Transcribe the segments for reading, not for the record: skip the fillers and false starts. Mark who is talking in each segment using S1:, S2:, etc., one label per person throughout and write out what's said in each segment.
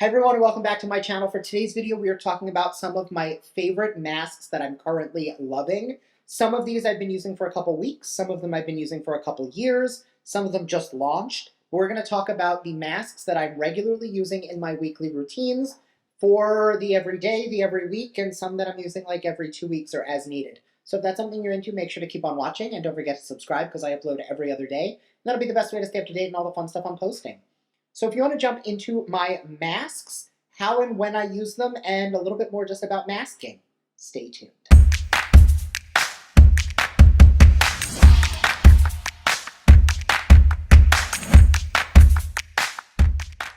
S1: Hi everyone and welcome back to my channel. For today's video, we are talking about some of my favorite masks that I'm currently loving. Some of these I've been using for a couple weeks, some of them I've been using for a couple years, some of them just launched. We're going to talk about the masks that I'm regularly using in my weekly routines for the everyday, the every week, and some that I'm using like every 2 weeks or as needed. So if that's something you're into, make sure to keep on watching and don't forget to subscribe because I upload every other day. And that'll be the best way to stay up to date and all the fun stuff I'm posting. So if you want to jump into my masks, how and when I use them, and a little bit more just about masking, stay tuned.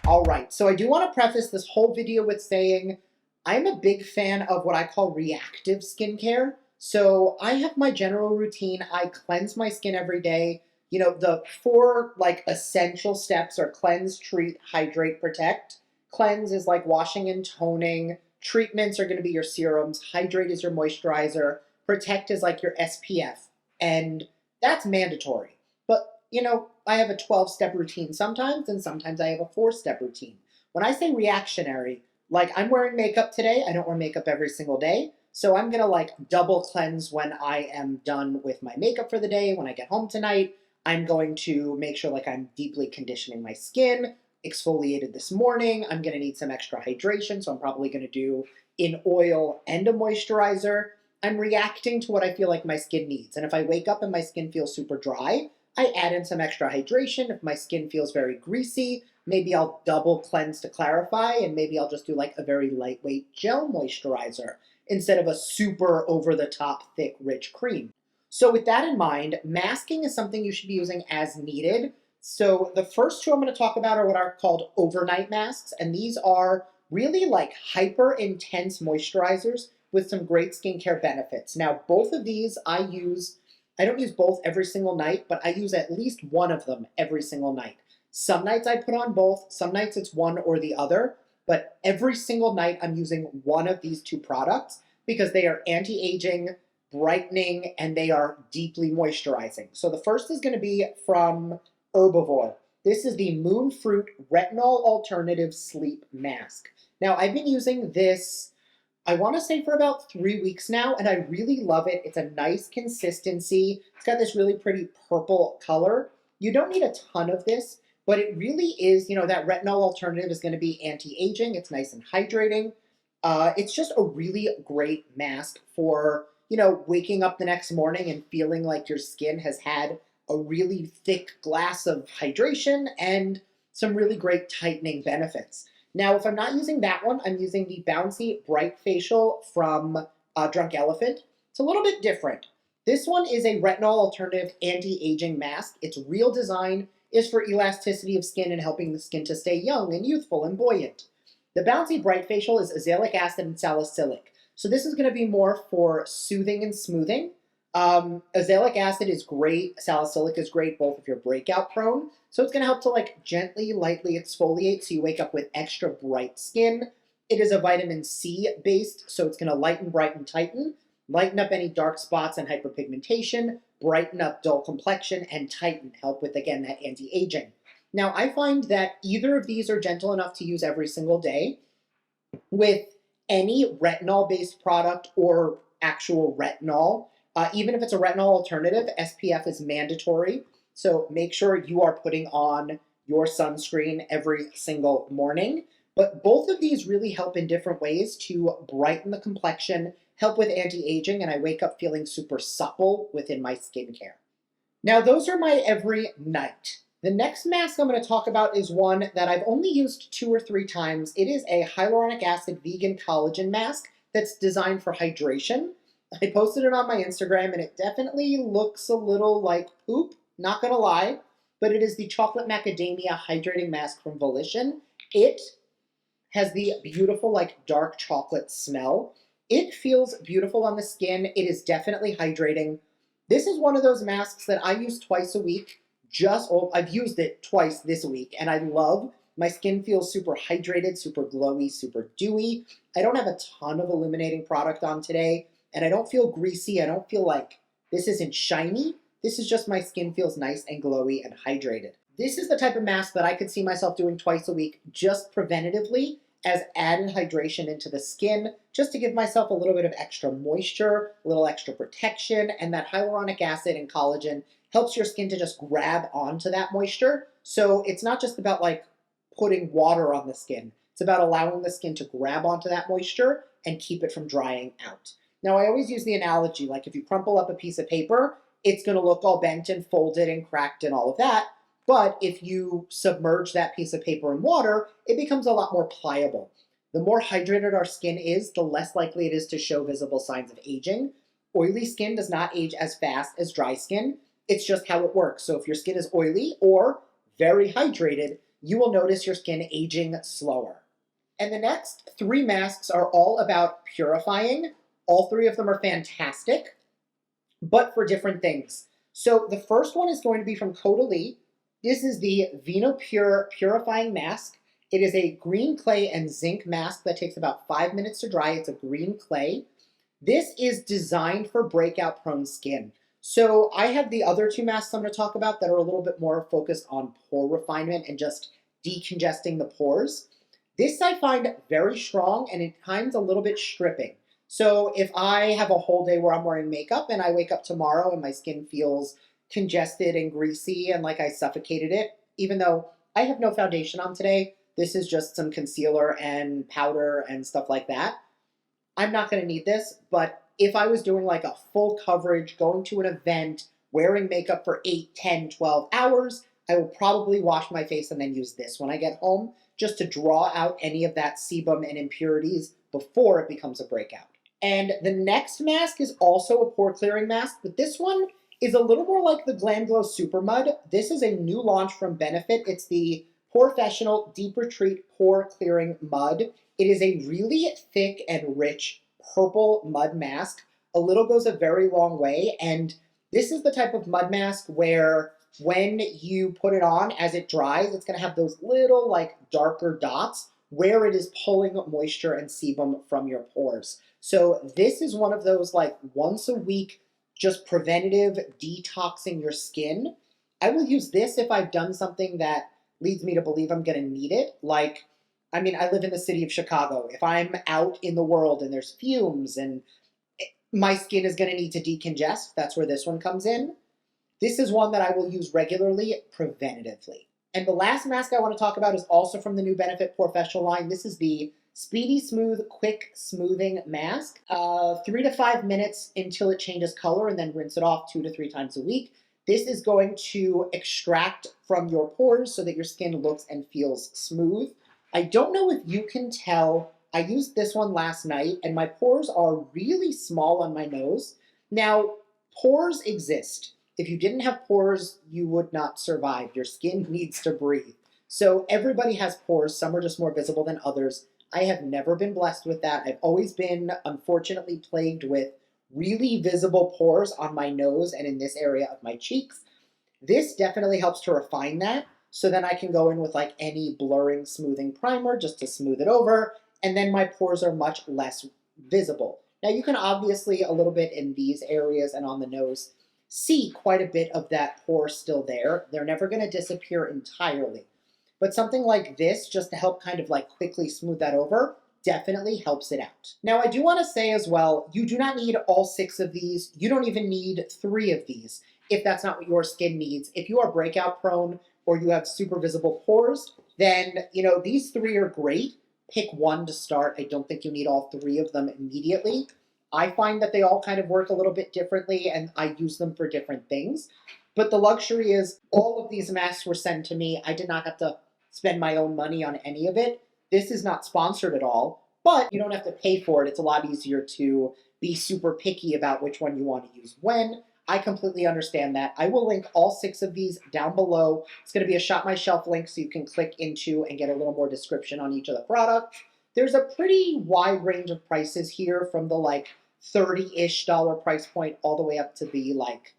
S1: All right, so I do want to preface this whole video with saying I'm a big fan of what I call reactive skincare. So I have my general routine. I cleanse my skin every day. You know, the four like essential steps are cleanse, treat, hydrate, protect. Cleanse is like washing and toning. Treatments are going to be your serums. Hydrate is your moisturizer. Protect is like your SPF. And that's mandatory. But, you know, I have a 12-step routine sometimes, and sometimes I have a 4-step routine. When I say reactionary, like I'm wearing makeup today, I don't wear makeup every single day. So I'm going to like double cleanse when I am done with my makeup for the day. When I get home tonight, I'm going to make sure like I'm deeply conditioning my skin, exfoliated this morning. I'm going to need some extra hydration, so I'm probably going to do an oil and a moisturizer. I'm reacting to what I feel like my skin needs. And if I wake up and my skin feels super dry, I add in some extra hydration. If my skin feels very greasy, maybe I'll double cleanse to clarify, and maybe I'll just do like a very lightweight gel moisturizer instead of a super over-the-top, thick, rich cream. So with that in mind, masking is something you should be using as needed. So the first two I'm going to talk about are what are called overnight masks, and these are really like hyper intense moisturizers with some great skincare benefits. Now, both of these I don't use both every single night, but I use at least one of them every single night. Some nights I put on both, some nights it's one or the other, but every single night I'm using one of these two products because they are anti-aging, brightening, and they are deeply moisturizing. So the first is going to be from Herbivore. This is the Moon Fruit Retinol Alternative Sleep Mask. Now, I've been using this, I want to say for about 3 weeks now, and I really love it. It's a nice consistency. It's got this really pretty purple color. You don't need a ton of this, but it really is, you know, that retinol alternative is going to be anti-aging. It's nice and hydrating. It's just a really great mask for, you know, waking up the next morning and feeling like your skin has had a really thick glass of hydration and some really great tightening benefits. Now, if I'm not using that one, I'm using the Bouncy Bright Facial from Drunk Elephant. It's a little bit different. This one is a retinol alternative anti-aging mask. Its real design is for elasticity of skin and helping the skin to stay young and youthful and buoyant. The Bouncy Bright Facial is azelaic acid and salicylic. So this is going to be more for soothing and smoothing. Azelaic acid is great. Salicylic is great, both if you're breakout prone. So it's going to help to like gently, lightly exfoliate so you wake up with extra bright skin. It is a vitamin C based, so it's going to lighten, brighten, tighten, lighten up any dark spots and hyperpigmentation, brighten up dull complexion, and tighten, help with, again, that anti-aging. Now, I find that either of these are gentle enough to use every single day. With any retinol-based product or actual retinol, even if it's a retinol alternative, SPF is mandatory. So make sure you are putting on your sunscreen every single morning. But both of these really help in different ways to brighten the complexion, help with anti-aging, and I wake up feeling super supple within my skincare. Now, those are my every night. The next mask I'm going to talk about is one that I've only used 2 or 3 times. It is a hyaluronic acid vegan collagen mask that's designed for hydration. I posted it on my Instagram, and it definitely looks a little like poop, not gonna lie, but it is the Chocolate Macadamia Hydrating Mask from Volition. It has the beautiful, like, dark chocolate smell. It feels beautiful on the skin. It is definitely hydrating. This is one of those masks that I use twice a week. I've used it twice this week, and I love. My skin feels super hydrated, super glowy, super dewy. I don't have a ton of illuminating product on today, and I don't feel greasy. I don't feel like this isn't shiny. This is just my skin feels nice and glowy and hydrated. This is the type of mask that I could see myself doing twice a week just preventatively as added hydration into the skin, just to give myself a little bit of extra moisture, a little extra protection, and that hyaluronic acid and collagen helps your skin to just grab onto that moisture. So it's not just about like putting water on the skin. It's about allowing the skin to grab onto that moisture and keep it from drying out. Now, I always use the analogy, like if you crumple up a piece of paper, it's going to look all bent and folded and cracked and all of that. But if you submerge that piece of paper in water, it becomes a lot more pliable. The more hydrated our skin is, the less likely it is to show visible signs of aging. Oily skin does not age as fast as dry skin. It's just how it works. So if your skin is oily or very hydrated, you will notice your skin aging slower. And the next three masks are all about purifying. All three of them are fantastic, but for different things. So the first one is going to be from Caudalie. This is the Vino Pure Purifying Mask. It is a green clay and zinc mask that takes about 5 minutes to dry. It's a green clay. This is designed for breakout prone skin. So I have the other two masks I'm going to talk about that are a little bit more focused on pore refinement and just decongesting the pores. This I find very strong and at times a little bit stripping. So if I have a whole day where I'm wearing makeup and I wake up tomorrow and my skin feels congested and greasy and like I suffocated it, even though I have no foundation on today, this is just some concealer and powder and stuff like that. I'm not going to need this, but if I was doing like a full coverage, going to an event, wearing makeup for 8, 10, 12 hours, I will probably wash my face and then use this when I get home, just to draw out any of that sebum and impurities before it becomes a breakout. And the next mask is also a pore clearing mask, but this one is a little more like the Glam Glow Super Mud. This is a new launch from Benefit. It's the Porefessional Deep Retreat Pore Clearing Mud. It is a really thick and rich purple mud mask. A little goes a very long way, and this is the type of mud mask where when you put it on, as it dries, it's going to have those little like darker dots where it is pulling moisture and sebum from your pores. So this is one of those like once a week, just preventative detoxing your skin. I will use this if I've done something that leads me to believe I'm going to need it. Like, I mean, I live in the city of Chicago. If I'm out in the world and there's fumes and my skin is going to need to decongest, that's where this one comes in. This is one that I will use regularly, preventatively. And the last mask I want to talk about is also from the new Benefit Porefessional line. This is the Speedy Smooth Quick Smoothing Mask. 3 to 5 minutes until it changes color and then rinse it off 2 to 3 times a week. This is going to extract from your pores so that your skin looks and feels smooth. I don't know if you can tell, I used this one last night and my pores are really small on my nose. Now, pores exist. If you didn't have pores, you would not survive. Your skin needs to breathe. So everybody has pores. Some are just more visible than others. I have never been blessed with that. I've always been, unfortunately, plagued with really visible pores on my nose and in this area of my cheeks. This definitely helps to refine that. So then I can go in with like any blurring smoothing primer just to smooth it over. And then my pores are much less visible. Now you can obviously a little bit in these areas and on the nose see quite a bit of that pore still there. They're never going to disappear entirely. But something like this, just to help kind of like quickly smooth that over, definitely helps it out. Now, I do want to say as well, you do not need all 6 of these. You don't even need 3 of these if that's not what your skin needs. If you are breakout prone or you have super visible pores, then, you know, these 3 are great. Pick one to start. I don't think you need all 3 of them immediately. I find that they all kind of work a little bit differently and I use them for different things. But the luxury is all of these masks were sent to me. I did not have to spend my own money on any of it. This is not sponsored at all, but you don't have to pay for it. It's a lot easier to be super picky about which one you want to use when. I completely understand that. I will link all 6 of these down below. It's going to be a Shop My Shelf link so you can click into and get a little more description on each of the products. There's a pretty wide range of prices here from the like $30-ish price point all the way up to the like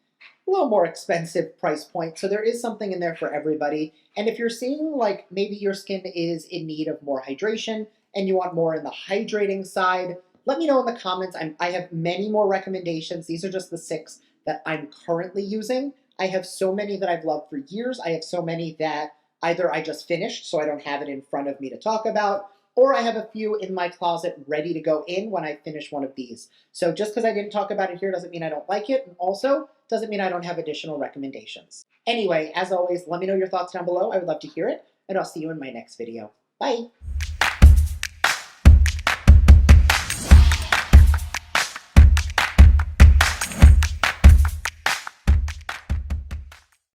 S1: a little more expensive price point. So there is something in there for everybody. And if you're seeing like maybe your skin is in need of more hydration and you want more in the hydrating side, let me know in the comments. I have many more recommendations. These are just the 6 that I'm currently using. I have so many that I've loved for years. I have so many that either I just finished, so I don't have it in front of me to talk about, or I have a few in my closet ready to go in when I finish one of these. So just because I didn't talk about it here doesn't mean I don't like it, and also doesn't mean I don't have additional recommendations. Anyway, as always, let me know your thoughts down below. I would love to hear it, and I'll see you in my next video. Bye!